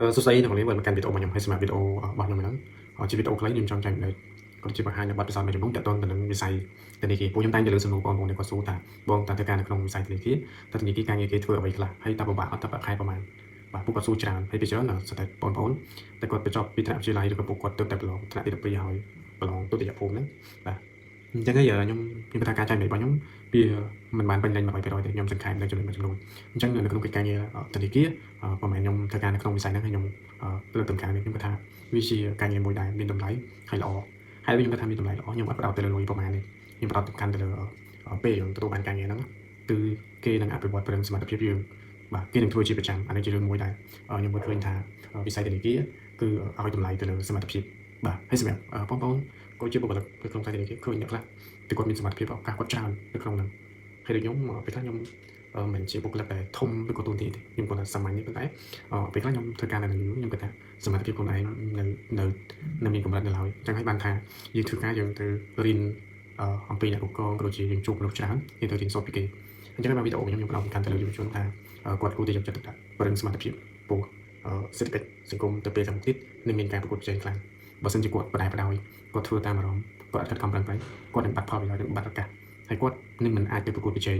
សួស្តីអ្នកនាងវិលមកកាន់វីដេអូរបស់ខ្ញុំហើយសម្រាប់វីដេអូរបស់ខ្ញុំហ្នឹងជាវីដេអូខ្លីខ្ញុំចង់ចែកម្លែកក៏ជាបង្ហាញនៅបទពិសោធន៍មួយចំនួនទាក់ទងទៅនឹងវិស័យធនាគារពួកខ្ញុំតែងតែលើកសំណួរបងប្អូនដែលគាត់សួរថាបងតើធ្វើការនៅក្នុងវិស័យធនាគារតើធនាគារការងារគេធ្វើអ្វីខ្លះហើយតើពិបាកអត់តើប្រាក់ខែប្រហែលបាទពួកគាត់សួរច្រើនហើយពីច្រើនស្ទើរតែបងប្អូនតែគាត់បញ្ចប់ពីថ្នាក់វិទ្យាល័យឬក៏ពួកគាត់ទើបតែប្រឡងថ្នាក់ទី12ហើយប្រឡងទុតិយភូមិហ្នឹងបាទអញ្ចឹងហើយខ្ញុំថាការចែកម្លែករបស់ខ្ញុំវាមិនបានពេញលេញ100%ទេខ្ញុំសង្ខេបនៅចំណុចមួយចំនួនអញ្ចឹងនៅក្នុងកិច្ចការងារធនាគារប្រហែលខ្ញុំធ្វើការនៅក្នុងវិស័យហ្នឹងហើយខ្ញុំលើកតម្កើងខ្ញុំគាត់ថាវាជាការងារមួយដែលមានតម្លៃហើយល្អហើយខ្ញុំគាត់ថាមានតម្លៃល្អខ្ញុំអត់ផ្ដោតទៅលើលុយប្រហែលទេខ្ញុំផ្ដោតសំខាន់ទៅលើពេលយើងទទួលបានការងារហ្នឹងគឺគេនឹងអភិវឌ្ឍប្រឹងសមត្ថភាពយើងបាទគេនឹងធ្វើជាប្រចាំអានេះជារឿងមួយដែលខ្ញុំមើលឃើញថាវិស័យធនាគារគឺឲ្យតម្លៃទៅលើសមត្ថភាពបាទហើយសម្រាប់បងប្អូនក៏ជាបុគ្គលិកនៅក្នុងការធនាគារឃើញអ្នកខ្លះគឺគាត់មានសមត្ថភាពឱកាសគាត់ច្រើននៅក្នុងហ្នឹងហើយដូចខ្ញុំពេលខ្លះខ្ញុំមិនជាបុគ្គលិកដែលធំឬក៏ទូនទីទេខ្ញុំគាត់ថាសាមញ្ញទេប៉ុន្តែពេលខ្លះខ្ញុំធ្វើការនៅនឹងខ្ញុំគាត់ថាសមត្ថភាពខ្លួនឯងនៅមានកម្រិតនៅឡើយអញ្ចឹងហើយបានថាយើងធ្វើការយើងទៅរៀនអំពីអ្នកគ្រប់គ្រងក៏ដូចជាយើងជួបមនុស្សច្រើនយើងទៅរៀនសូត្រពីគេអញ្ចឹងនៅវីដេអូខ្ញុំផ្ដោតកាន់ទៅលើយុវជនថាគាត់គួរតែយកចិត្តទុកដាក់បរិញ្ញាសមត្ថភាពពោះសេដ្ឋកិច្ចសង្គមទៅពេលខាងមុខទៀតនឹងមានការប្រកួតប្រជែងខ្លាំងបើសិនជាគាត់បដិបដោយគាត់ធ្វើតាមអារម្មណ៍គាត់អត់ខិតខំប្រឹងប្រែងគាត់នឹងបាត់ផលប្រយោជន៍នឹងបាត់ឱកាសហើយគាត់នឹងមិនអាចទៅប្រកួតប្រជែង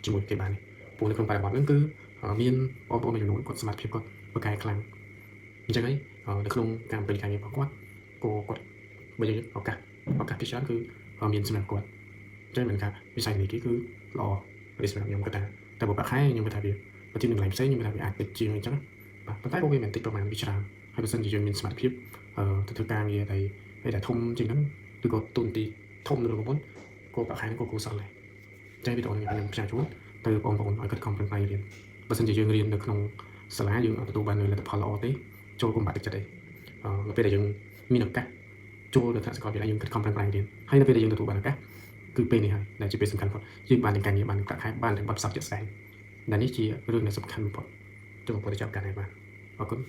ជាមួយគេបានទេព្រោះនៅក្នុងបរិបទហ្នឹងគឺមានបងប្អូនមួយចំនួនគាត់សមត្ថភាពគាត់ពូកែខ្លាំងអញ្ចឹងហើយនៅក្នុងការបំពេញការងាររបស់គាត់គាត់បើយើងឱកាសពីច្រើនគឺមានសម្រាប់គាត់អញ្ចឹងមិនថាវិស័យនេះគឺល្អឬសម្រាប់ខ្ញុំគាត់ថាតែបើប្រាក់ខែខ្ញុំគាត់ថាវាបើទីនឹងឡើងផ្សេងខ្ញុំគាត់ថាវាអាចតិចជាងអញ្ចឹងបាទប៉ុន្តែក៏វាមិនតិចប្រហែលវាច្រើនហើយបើសិនជាយើងមានសមត្ថភាពទៅធ្វើការងារដែលធំជាងហ្នឹងឬក៏ទូនទីធំនៅក្នុងប្រព័ន្ធក៏ប្រាក់ខែក៏គួរសមដែរអញ្ចឹងវីដេអូនេះខ្ញុំផ្សាយជូនទៅបងប្អូនឲ្យគាត់ខំប្រឹងប្រែងរៀនបើសិនជាយើងរៀននៅក្នុងសាលាយើងអត់ទទួលបានលទ្ធផលល្អទេចូលគុំបាក់ទឹកចិត្តទេនៅពេលដែលយើងមានឱកាសចូលទៅថ្នាក់សាកលវិទ្យាល័យយើងខិតខំប្រឹងប្រែងរៀនហើយនៅពេលដែលយើងទទួលបានឱកាសគឺពេលនេះហើយដែលជាពេលសំខាន់បំផុតយើងបានទាំងការងារបានប្រាក់ខែបានទាំងបទពិសោធន៍ជាក់ស្ដែងដែលនេះជារឿងដែលសំខាន់បំផុតចូលបងប្អូនទៅចាប់ការងារបានអរគុណ